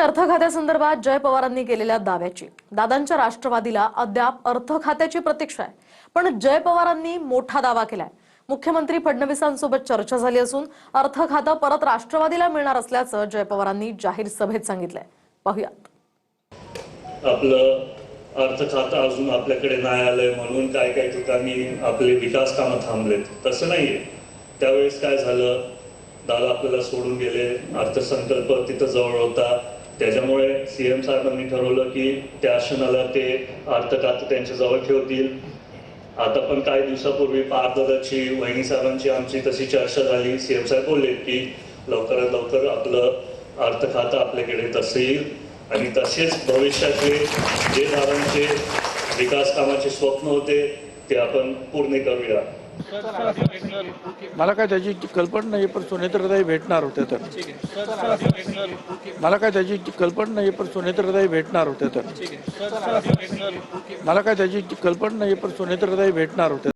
अर्थ खात्यासंदर्भात जय पवारांनी केलेल्या दाव्याची दादांच्या राष्ट्रवादीला अद्याप अर्थ खात्याची प्रतीक्षा आहे। पण जय पवारांनी मोठा दावा केलाय। मुख्यमंत्री फडणवीसांसोबत चर्चा झाली असून अर्थ खातं परत राष्ट्रवादीला मिळणार असल्याचं जय पवारांनी जाहीर सभेत सांगितलंय। पाहूयात। आपलं अर्थ खातं अजून आपल्याकडे नाही आलंय म्हणून काय काय ठिकाणी आपले विकास कामं थांबलेत, तसं नाहीये। त्यावेळेस काय झालं, दादा आपल्याला सोडून गेले, अर्थसंकल्प तिथं जवळ होता, त्याच्यामुळे सीएम साहेबांनी ठरवलं की त्या क्षणाला ते अर्थ खातं त्यांच्या जवळ ठेवतील। आता पण काही दिवसापूर्वी पारदादाची वहिनी साहेबांची आमची तशी चर्चा झाली। सीएम साहेब बोलले की लवकरात लवकर आपलं अर्थ खातं आपल्याकडे तसं येईल आणि तसेच भविष्यातले जे दादांचे विकास कामाचे स्वप्न होते ते आपण पूर्ण करूया। मला काय त्याची कल्पना नाही, पण सुनेत्रताई भेटणार होत्या तर मला काय त्याची कल्पना नाही, पण सुनेत्रताई भेटणार होत्या तर मला काय त्याची कल्पना नाही, पण सुनेत्रताई भेटणार होत्या।